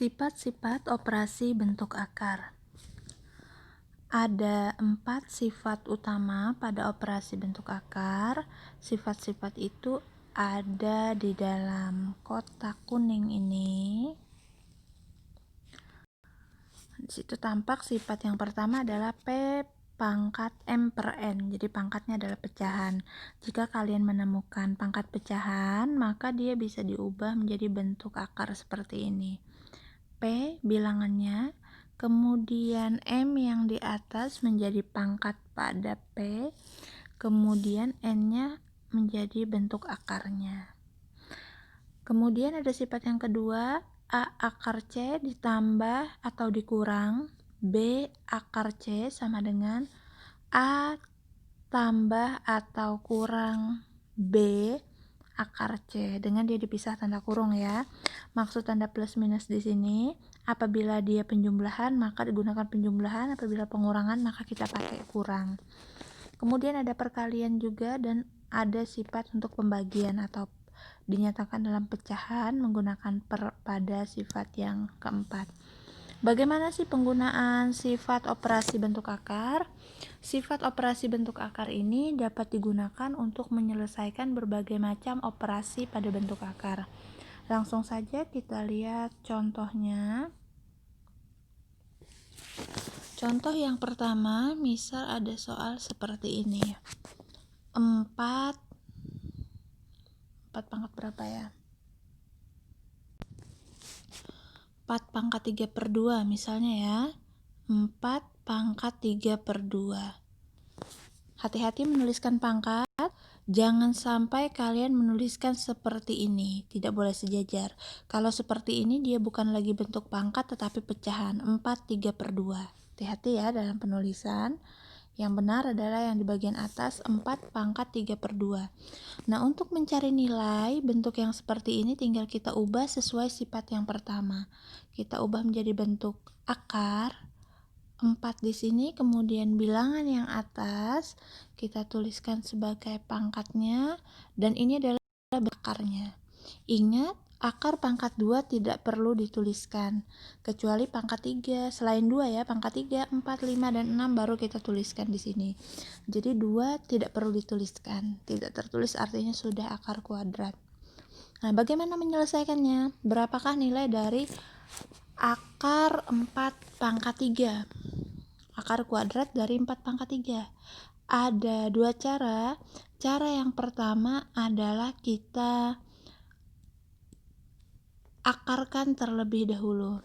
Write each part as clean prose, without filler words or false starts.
Sifat-sifat operasi bentuk akar. Ada 4 sifat utama pada operasi bentuk akar. Sifat-sifat itu ada di dalam kotak kuning ini. Di situ tampak sifat yang pertama adalah P pangkat M per N. Jadi pangkatnya adalah pecahan. Jika kalian menemukan pangkat pecahan, maka dia bisa diubah menjadi bentuk akar seperti ini. P bilangannya, kemudian M yang di atas menjadi pangkat pada P, kemudian N-nya menjadi bentuk akarnya. Kemudian ada sifat yang kedua, A akar C ditambah atau dikurang B akar C sama dengan A tambah atau kurang B akar C, dengan dia dipisah tanda kurung ya. Maksud tanda plus minus di sini, apabila dia penjumlahan maka digunakan penjumlahan, apabila pengurangan maka kita pakai kurang. Kemudian ada perkalian juga dan ada sifat untuk pembagian atau dinyatakan dalam pecahan menggunakan per pada sifat yang keempat. Bagaimana sih penggunaan sifat operasi bentuk akar? Sifat operasi bentuk akar ini dapat digunakan untuk menyelesaikan berbagai macam operasi pada bentuk akar. Langsung saja kita lihat contohnya. Contoh yang pertama, misal ada soal seperti ini. 4 pangkat berapa ya? 4 pangkat 3 per 2 misalnya ya. 4 pangkat 3 per 2. Hati-hati menuliskan pangkat, jangan sampai kalian menuliskan seperti ini, tidak boleh sejajar. Kalau seperti ini dia bukan lagi bentuk pangkat tetapi pecahan, 4 3 per 2. Hati-hati ya dalam penulisan. Yang benar adalah yang di bagian atas 4 pangkat 3 per 2. Nah, untuk mencari nilai bentuk yang seperti ini tinggal kita ubah sesuai sifat yang pertama. Kita ubah menjadi bentuk akar 4 di sini, kemudian bilangan yang atas kita tuliskan sebagai pangkatnya dan ini adalah akarnya. Ingat, akar pangkat 2 tidak perlu dituliskan kecuali pangkat 3. Selain 2 ya, pangkat 3, 4, 5 dan 6 baru kita tuliskan di sini. Jadi 2 tidak perlu dituliskan. Tidak tertulis artinya sudah akar kuadrat. Nah, bagaimana menyelesaikannya? Berapakah nilai dari akar 4 pangkat 3? Akar kuadrat dari 4 pangkat 3. Ada 2 cara. Cara yang pertama adalah kita akarkan terlebih dahulu.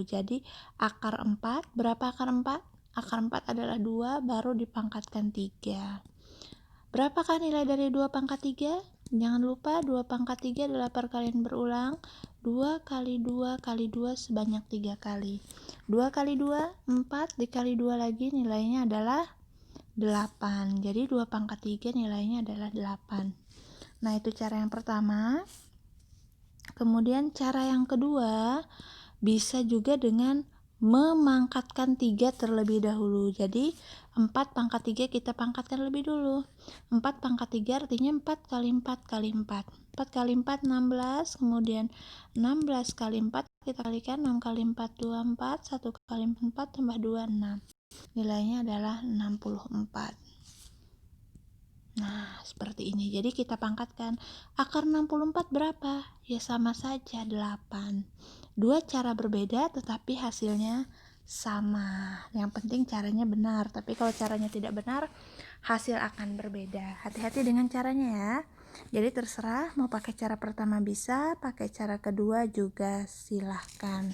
Jadi akar 4, berapa akar 4? Akar 4 adalah 2, baru dipangkatkan 3. Berapakah nilai dari 2 pangkat 3? Jangan lupa 2 pangkat 3 adalah perkalian berulang. 2 kali 2 kali 2 sebanyak 3 kali. 2 kali 2, 4, dikali 2 lagi nilainya adalah 8. Jadi 2 pangkat 3 nilainya adalah 8. Nah, itu cara yang pertama. Kemudian cara yang kedua bisa juga dengan memangkatkan 3 terlebih dahulu. Jadi 4 pangkat 3 kita pangkatkan lebih dulu. 4 pangkat 3 artinya 4 kali 4 kali 4. 4 kali 4 16, kemudian 16 kali 4 kita kalikan 6 kali 4 24, 1 kali 4 tambah 2 6. Nilainya adalah 64. Nah, seperti ini. Jadi kita pangkatkan. Akar 64 berapa? Ya sama saja 8. Dua cara berbeda tetapi hasilnya sama. Yang penting caranya benar. Tapi kalau caranya tidak benar, hasil akan berbeda. Hati-hati dengan caranya ya. Jadi terserah mau pakai cara pertama bisa, pakai cara kedua juga silahkan.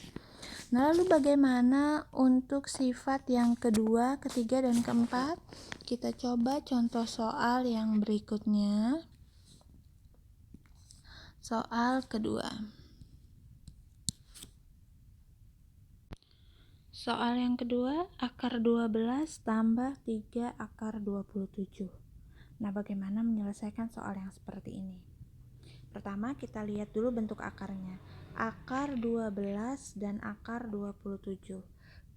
Nah, lalu bagaimana untuk sifat yang kedua, ketiga, dan keempat? Kita coba contoh soal yang berikutnya. Soal kedua. Soal yang kedua, akar 12 tambah 3 akar 27. Nah, bagaimana menyelesaikan soal yang seperti ini? Pertama, kita lihat dulu bentuk akarnya. Akar 12 dan akar 27.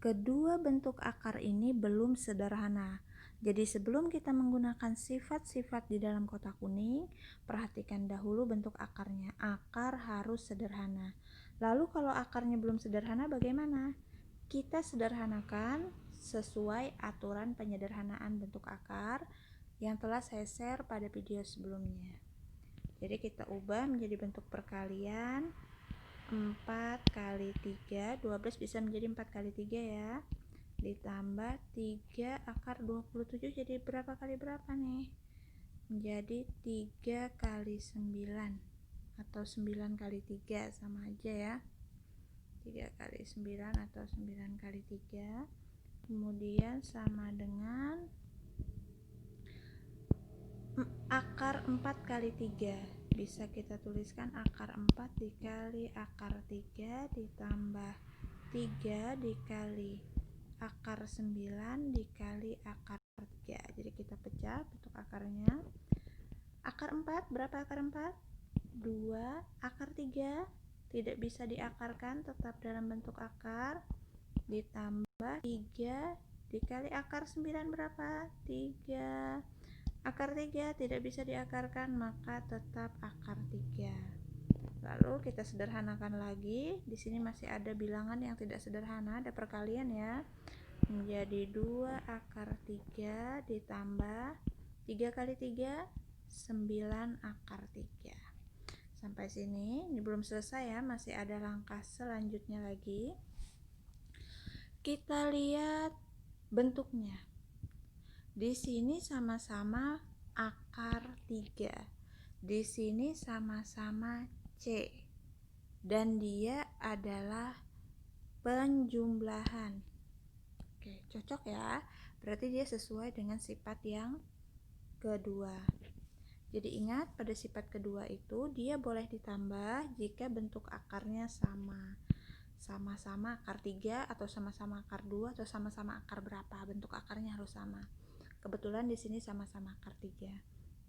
Kedua bentuk akar ini belum sederhana. Jadi sebelum kita menggunakan sifat-sifat di dalam kotak kuning, perhatikan dahulu bentuk akarnya. Akar harus sederhana. Lalu kalau akarnya belum sederhana bagaimana? Kita sederhanakan sesuai aturan penyederhanaan bentuk akar yang telah saya share pada video sebelumnya. Jadi kita ubah menjadi bentuk perkalian 4 kali 3, 12 bisa menjadi 4 kali 3 ya. Ditambah 3 akar 27 jadi berapa kali berapa nih? Menjadi 3 kali 9 atau 9 kali 3 sama aja ya. 3 kali 9 atau 9 kali 3. Kemudian sama dengan akar 4 kali 3. Bisa kita tuliskan akar 4 dikali akar 3 ditambah 3 dikali akar 9 dikali akar 3. Jadi kita pecah bentuk akarnya. Akar 4, berapa akar 4? 2. Akar 3 tidak bisa diakarkan, tetap dalam bentuk akar. Ditambah 3 dikali akar 9 berapa? 3. Akar 3 tidak bisa diakarkan, maka tetap akar 3. Lalu kita sederhanakan lagi. Di sini masih ada bilangan yang tidak sederhana, ada perkalian ya. Menjadi 2 akar 3 ditambah 3 kali 3, 9 akar 3. Sampai sini, ini belum selesai ya, masih ada langkah selanjutnya lagi. Kita lihat bentuknya. Di sini sama-sama akar 3. Di sini sama-sama C. Dan dia adalah penjumlahan. Oke, cocok ya. Berarti dia sesuai dengan sifat yang kedua. Jadi ingat, pada sifat kedua itu dia boleh ditambah jika bentuk akarnya sama. Sama-sama akar 3 atau sama-sama akar 2 atau sama-sama akar berapa, bentuk akarnya harus sama. Kebetulan di sini sama-sama akar 3.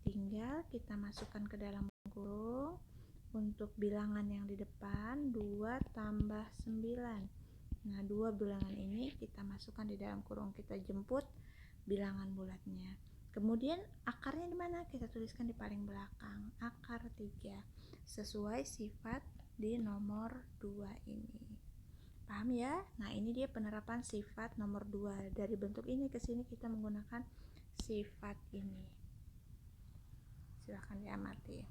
Tinggal kita masukkan ke dalam kurung. Untuk bilangan yang di depan 2 tambah 9. Nah, 2 bilangan ini kita masukkan di dalam kurung, kita jemput bilangan bulatnya. Kemudian akarnya di mana? Kita tuliskan di paling belakang, akar 3. Sesuai sifat di nomor 2 ini. Paham ya? Nah, ini dia penerapan sifat nomor 2. Dari bentuk ini ke sini kita menggunakan sifat ini. Silahkan diamati.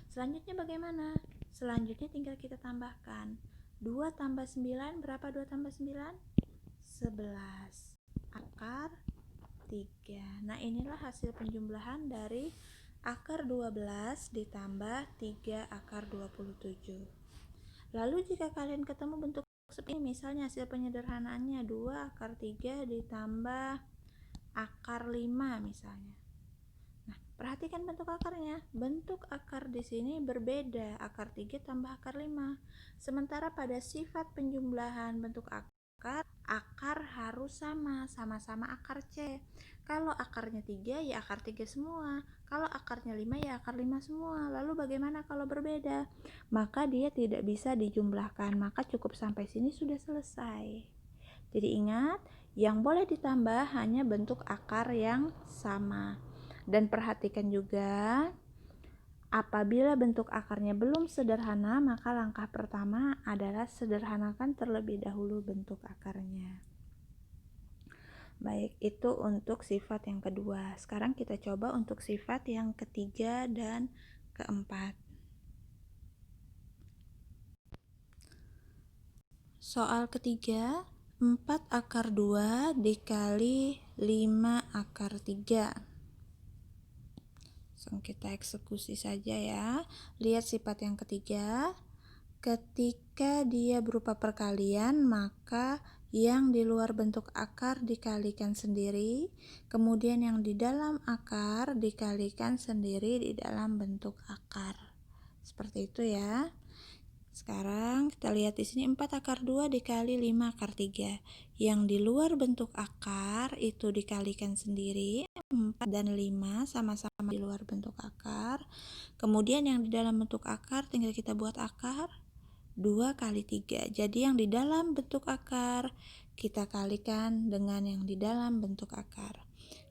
Selanjutnya bagaimana? Selanjutnya tinggal kita tambahkan. 2 tambah 9, berapa 2 tambah 9? 11. Akar 3. Nah, inilah hasil penjumlahan dari akar 12 ditambah 3 akar 27. Lalu jika kalian ketemu bentuk seperti ini, misalnya hasil penyederhanaannya 2 akar 3 ditambah akar 5 misalnya. Nah, perhatikan bentuk akarnya. Bentuk akar di sini berbeda, akar 3 tambah akar 5. Sementara pada sifat penjumlahan bentuk akar harus sama-sama akar C. Kalau akarnya 3 ya akar 3 semua. Kalau akarnya 5 ya akar 5 semua. Lalu bagaimana kalau berbeda? Maka dia tidak bisa dijumlahkan. Maka cukup sampai sini sudah selesai. Jadi ingat, yang boleh ditambah hanya bentuk akar yang sama. Dan perhatikan juga, apabila bentuk akarnya belum sederhana, maka langkah pertama adalah sederhanakan terlebih dahulu bentuk akarnya. Baik, itu untuk sifat yang kedua. Sekarang kita coba untuk sifat yang ketiga dan keempat. Soal ketiga, 4 akar 2 dikali 5 akar 3. Langsung kita eksekusi saja ya. Lihat sifat yang ketiga. Ketika dia berupa perkalian, maka yang di luar bentuk akar dikalikan sendiri, kemudian yang di dalam akar dikalikan sendiri di dalam bentuk akar. Seperti itu ya. Sekarang kita lihat di sini 4 akar 2 dikali 5 akar 3. Yang di luar bentuk akar itu dikalikan sendiri, 4 dan 5 sama-sama di luar bentuk akar. Kemudian yang di dalam bentuk akar tinggal kita buat akar 2 kali 3. Jadi yang di dalam bentuk akar kita kalikan dengan yang di dalam bentuk akar.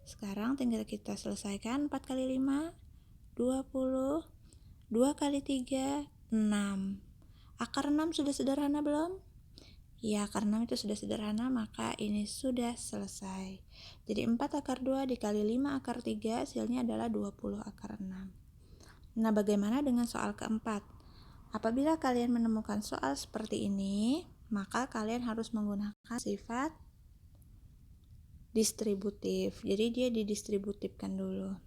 Sekarang tinggal kita selesaikan. 4 kali 5 20, 2 kali 3 6. Akar 6 sudah sederhana belum? Ya, karena itu sudah sederhana, maka ini sudah selesai. Jadi 4 akar 2 dikali 5 akar 3 hasilnya adalah 20 akar 6. Nah, bagaimana dengan soal keempat? Apabila kalian menemukan soal seperti ini, maka kalian harus menggunakan sifat distributif. Jadi dia didistributifkan dulu.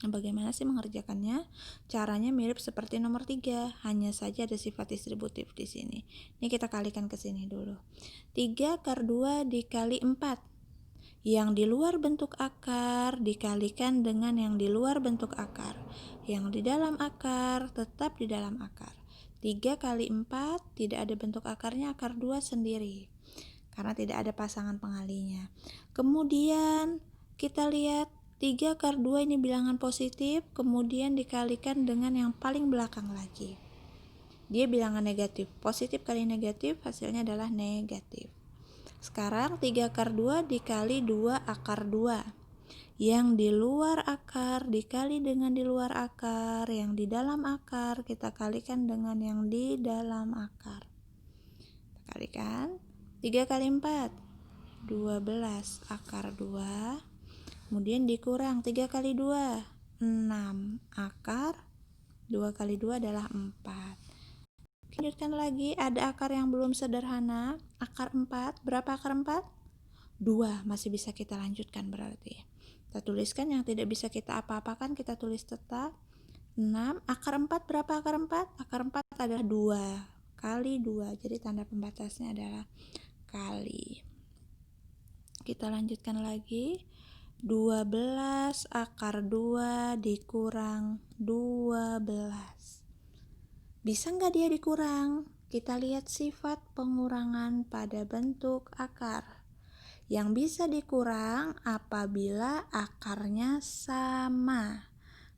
Nah, bagaimana sih mengerjakannya? Caranya mirip seperti nomor 3, hanya saja ada sifat distributif di sini. Ini kita kalikan ke sini dulu. 3 akar 2 dikali 4. Yang di luar bentuk akar dikalikan dengan yang di luar bentuk akar. Yang di dalam akar tetap di dalam akar. 3 kali 4 tidak ada bentuk akarnya, akar 2 sendiri. Karena tidak ada pasangan pengalinya. Kemudian kita lihat 3 akar 2 ini bilangan positif, kemudian dikalikan dengan yang paling belakang lagi. Dia bilangan negatif. Positif kali negatif hasilnya adalah negatif. Sekarang 3 akar 2 dikali 2 akar 2. Yang di luar akar dikali dengan di luar akar, yang di dalam akar kita kalikan dengan yang di dalam akar. Kita kalikan 3 kali 4 12 akar 2. Kemudian dikurang 3 kali 2 6 akar 2 kali 2 adalah 4. Lanjutkan lagi, ada akar yang belum sederhana, akar 4. Berapa akar 4? 2, masih bisa kita lanjutkan berarti. Kita tuliskan, yang tidak bisa kita apa-apakan kita tulis tetap. 6 akar 4, berapa akar 4? Akar 4 adalah 2 kali 2, jadi tanda pembatasnya adalah kali. Kita lanjutkan lagi. 12 akar 2 dikurang 12. Bisa nggak dia dikurang? Kita lihat sifat pengurangan pada bentuk akar. Yang bisa dikurang apabila akarnya sama.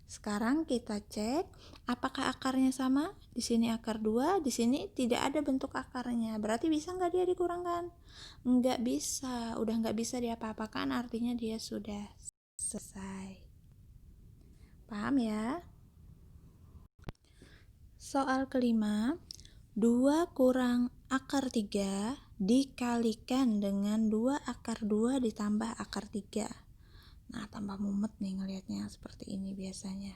Sekarang kita cek apakah akarnya sama. Di sini akar 2, di sini tidak ada bentuk akarnya. Berarti bisa nggak dia dikurangkan? Nggak bisa, udah nggak bisa diapa-apakan, artinya dia sudah selesai. Paham ya? Soal kelima, 2 kurang akar 3 dikalikan dengan 2 akar 2 ditambah akar 3. Nah, tambah mumet nih ngelihatnya seperti ini biasanya.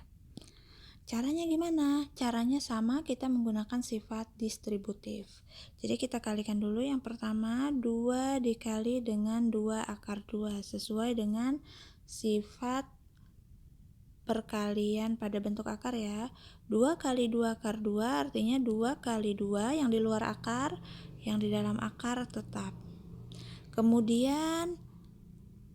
Caranya gimana? Caranya sama, kita menggunakan sifat distributif. Jadi kita kalikan dulu yang pertama, 2 dikali dengan 2 akar 2 sesuai dengan sifat perkalian pada bentuk akar ya. 2 kali 2 akar 2 artinya 2 kali 2 yang di luar akar, yang di dalam akar tetap. Kemudian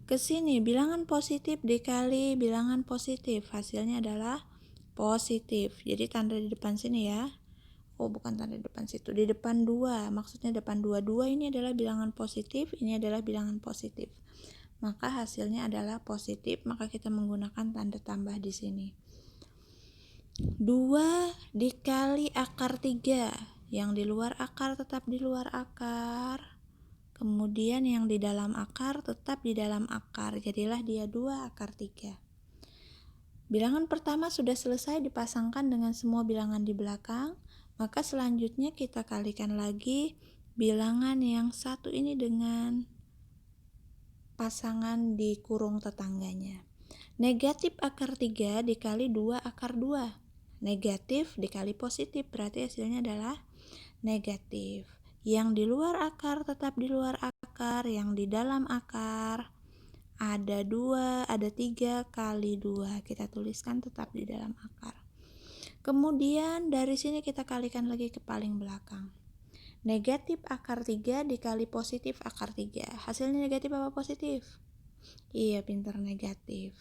ke sini bilangan positif dikali bilangan positif, hasilnya adalah positif. Jadi tanda di depan sini ya. Oh, bukan tanda di depan situ, di depan 2, maksudnya depan 2. 2 ini adalah bilangan positif, ini adalah bilangan positif. Maka hasilnya adalah positif, maka kita menggunakan tanda tambah di sini. 2 dikali akar 3, yang di luar akar tetap di luar akar. Kemudian yang di dalam akar tetap di dalam akar, jadilah dia 2 akar 3. Bilangan pertama sudah selesai dipasangkan dengan semua bilangan di belakang, maka selanjutnya kita kalikan lagi bilangan yang satu ini dengan pasangan di kurung tetangganya. Negatif akar 3 dikali 2 akar 2. Negatif dikali positif, berarti hasilnya adalah negatif. Yang di luar akar tetap di luar akar, yang di dalam akar ada 2, ada 3 kali 2. Kita tuliskan tetap di dalam akar. Kemudian dari sini kita kalikan lagi ke paling belakang. Negatif akar 3 dikali positif akar 3. Hasilnya negatif apa positif? Iya, pintar, negatif.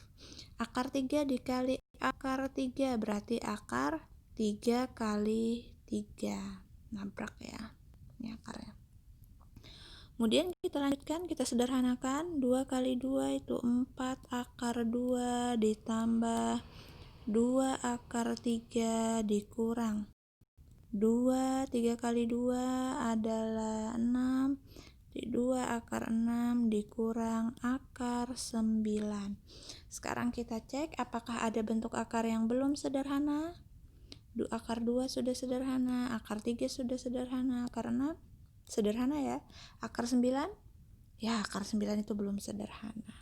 Akar 3 dikali akar 3 berarti akar 3 kali 3. Nabrak ya. Ini akarnya. Kemudian kita lanjutkan, kita sederhanakan. 2 kali 2 itu 4 akar 2 ditambah 2 akar 3 dikurang 2, 3 kali 2 adalah 6, 2 akar 6 dikurang akar 9. Sekarang kita cek apakah ada bentuk akar yang belum sederhana. Akar 2 sudah sederhana, akar 3 sudah sederhana, karena sederhana ya. Akar 9, ya akar 9 itu belum sederhana.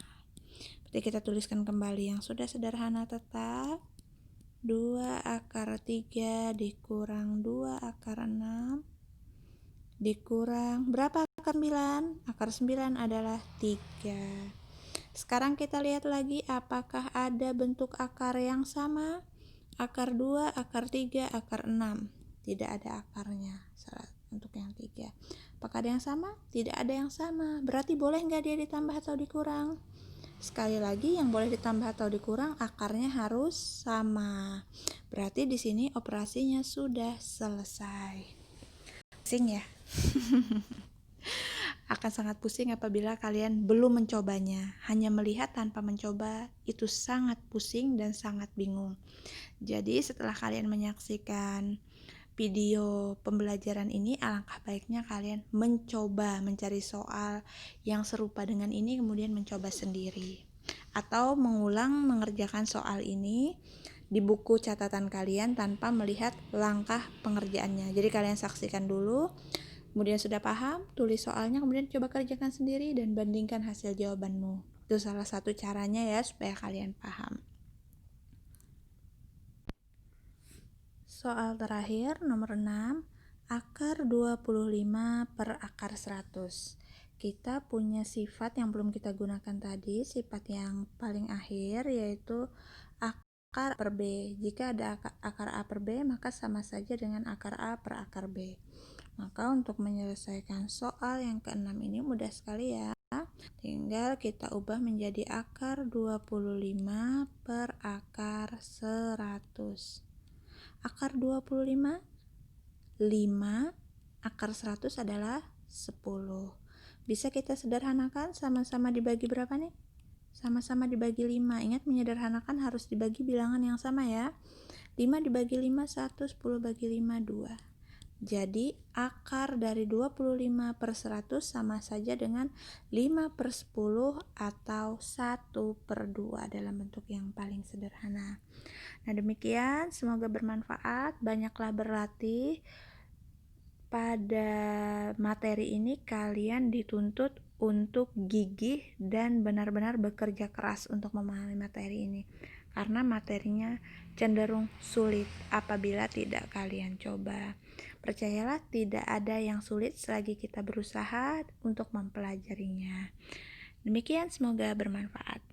Berarti kita tuliskan kembali yang sudah sederhana tetap 2 akar 3 dikurang 2 akar 6 dikurang berapa akar 9? Akar 9 adalah 3. Sekarang kita lihat lagi apakah ada bentuk akar yang sama. Akar 2, akar 3, akar 6. Tidak ada akarnya untuk yang 3. Apakah ada yang sama? Tidak ada yang sama. Berarti boleh nggak dia ditambah atau dikurang? Sekali lagi, yang boleh ditambah atau dikurang akarnya harus sama. Berarti di sini operasinya sudah selesai. Pusing ya? Akan sangat pusing apabila kalian belum mencobanya. Hanya melihat tanpa mencoba itu sangat pusing dan sangat bingung. Jadi setelah kalian menyaksikan video pembelajaran ini, alangkah baiknya kalian mencoba mencari soal yang serupa dengan ini, kemudian mencoba sendiri. Atau mengulang mengerjakan soal ini di buku catatan kalian tanpa melihat langkah pengerjaannya. Jadi kalian saksikan dulu, kemudian sudah paham, tulis soalnya, kemudian coba kerjakan sendiri dan bandingkan hasil jawabanmu. Itu salah satu caranya ya supaya kalian paham. Soal terakhir nomor 6, akar 25 per akar 100. Kita punya sifat yang belum kita gunakan tadi, sifat yang paling akhir yaitu akar per B. Jika ada akar A per B, maka sama saja dengan akar A per akar B. Maka untuk menyelesaikan soal yang ke-6 ini mudah sekali ya. Tinggal kita ubah menjadi akar 25 per akar 100. Akar 25, 5, akar 100 adalah 10. Bisa kita sederhanakan, sama-sama dibagi berapa nih? Sama-sama dibagi 5. Ingat, menyederhanakan harus dibagi bilangan yang sama ya. 5 dibagi 5, 1, 10 bagi 5, 2. Jadi akar dari 25 per 100 sama saja dengan 5 per 10 atau 1 per 2 dalam bentuk yang paling sederhana. Nah demikian, semoga bermanfaat. Banyaklah berlatih. Pada materi ini kalian dituntut untuk gigih dan benar-benar bekerja keras untuk memahami materi ini, karena materinya cenderung sulit apabila tidak kalian coba. Percayalah, tidak ada yang sulit selagi kita berusaha untuk mempelajarinya. Demikian, semoga bermanfaat.